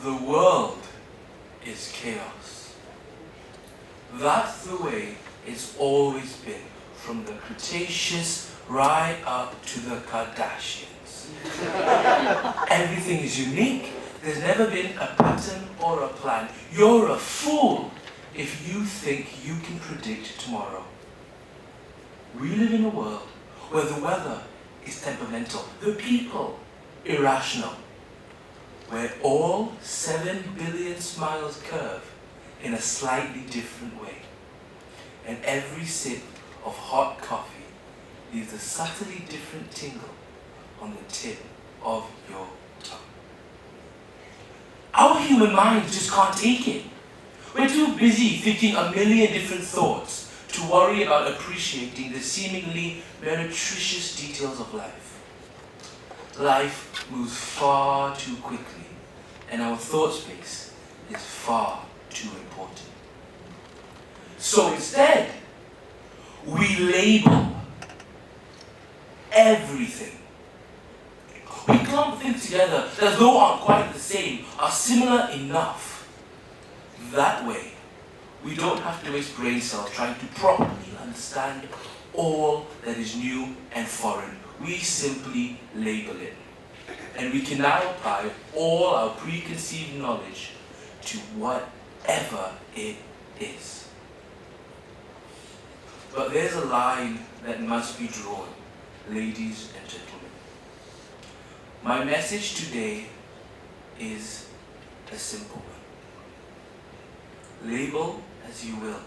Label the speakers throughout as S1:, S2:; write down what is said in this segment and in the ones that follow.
S1: the world is chaos. That's the way it's always been, from the Cretaceous right up to the Kardashians. Everything is unique. There's never been a pattern or a plan. You're a fool if you think you can predict tomorrow. We live in a world where the weather is temperamental, the people irrational, where all 7 billion smiles curve in a slightly different way, and every sip of hot coffee leaves a subtly different tingle on the tip of your tongue. Our human minds just can't take it. We're too busy thinking a million different thoughts to worry about appreciating the seemingly meretricious details of life. Life moves far too quickly, and our thought space is far too important. So instead, we label everything. We clump things together that, though aren't quite the same, are similar enough. That way, we don't have to waste brain cells trying to properly understand all that is new and foreign. We simply label it. And we can now apply all our preconceived knowledge to whatever it is. But there's a line that must be drawn, ladies and gentlemen. My message today is a simple one. Label as you will,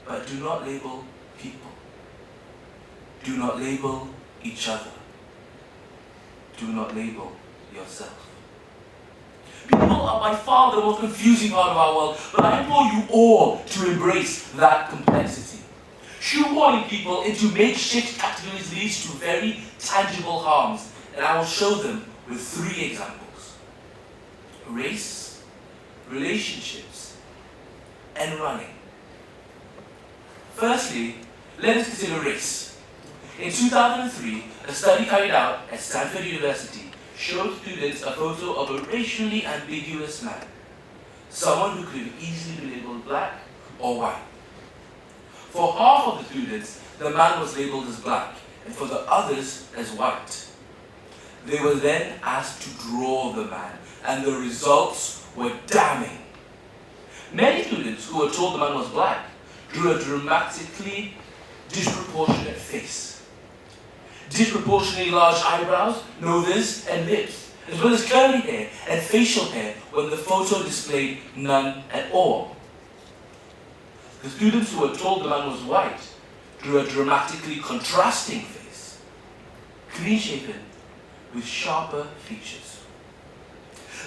S1: but do not label people. Do not label each other. Do not label yourself. People are by far the most confusing part of our world, but I implore you all to embrace that complexity. Shoehorning people into makeshift categories leads to very tangible harms, and I will show them with 3 examples: race, relationships, and running. Firstly, let us consider race. In 2003, a study carried out at Stanford University showed students a photo of a racially ambiguous man, someone who could have easily been labeled black or white. For half of the students, the man was labeled as black, and for the others as white. They were then asked to draw the man, and the results were damning. Many students who were told the man was black drew a dramatically disproportionate face. Disproportionately large eyebrows, noses, and lips, as well as curly hair and facial hair when the photo displayed none at all. The students who were told the man was white drew a dramatically contrasting face, clean-shaven, with sharper features.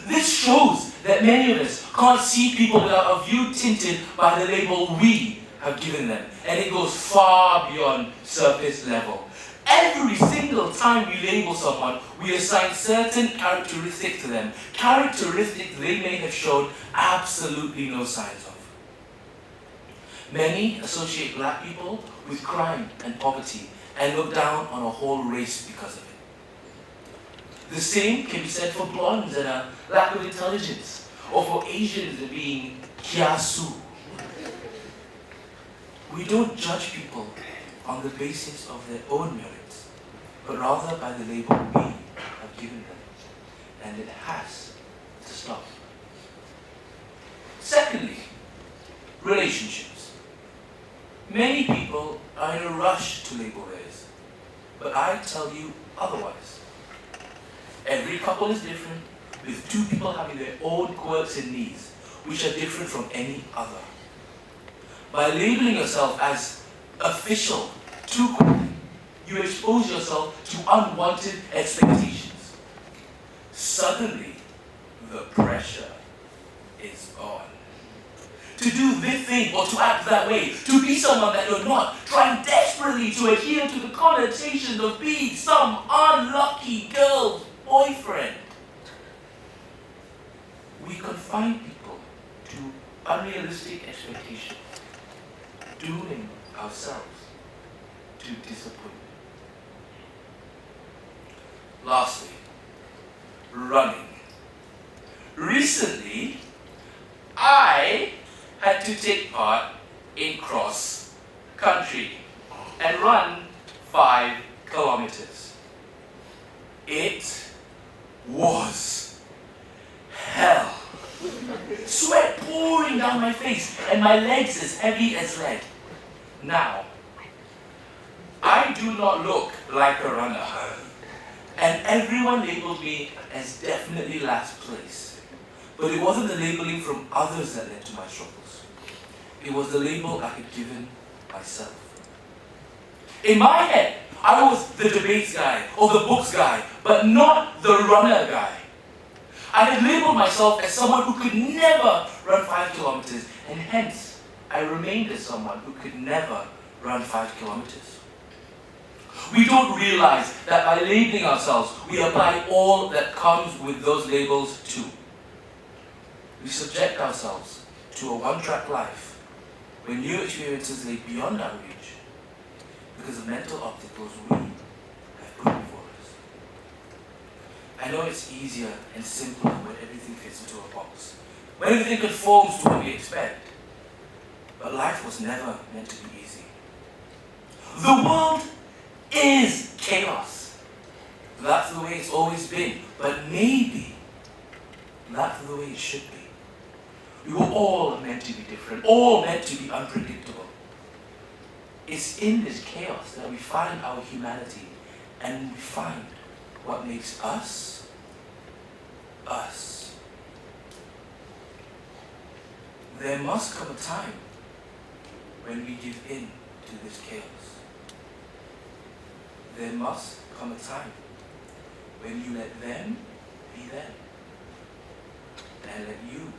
S1: This shows that many of us can't see people without a view tinted by the label we have given them, and it goes far beyond surface level. Every single time we label someone, we assign certain characteristics to them, characteristics they may have shown absolutely no signs of. Many associate black people with crime and poverty and look down on a whole race because of it. The same can be said for blondes and a lack of intelligence, or for Asians and being kiasu. We don't judge people on the basis of their own merits, but rather by the label we have given them. And it has to stop. Secondly, relationships. Many people are in a rush to label theirs, but I tell you otherwise. Every couple is different, with 2 people having their own quirks and needs, which are different from any other. By labeling yourself as official too quickly, you expose yourself to unwanted expectations. Suddenly, the pressure is on. To do this thing or to act that way, to be someone that you're not, trying desperately to adhere to the connotations of being some unlucky girl's boyfriend. We confine people to unrealistic expectations, dooming ourselves to disappointment. Lastly, running. recently, I had to take part in cross country and run 5 kilometers. It was hell. Sweat pouring down my face and my legs as heavy as lead. Now, I do not look like a runner, and everyone labeled me as definitely last place. But it wasn't the labeling from others that led to my struggles. It was the label I had given myself. In my head, I was the debates guy or the books guy, but not the runner guy. I had labeled myself as someone who could never run 5 kilometers, and hence I remained as someone who could never run 5 kilometers. We don't realize that by labeling ourselves, we apply all that comes with those labels too. We subject ourselves to a one-track life where new experiences lay beyond our reach because of mental obstacles we have put before us. I know it's easier and simpler when everything fits into a box, when everything conforms to what we expect. But life was never meant to be easy. The world is chaos. That's the way it's always been, but maybe that's the way it should be. We were all meant to be different, all meant to be unpredictable. It's in this chaos that we find our humanity and we find what makes us, us. There must come a time when we give in to this chaos. There must come a time when you let them be them and let you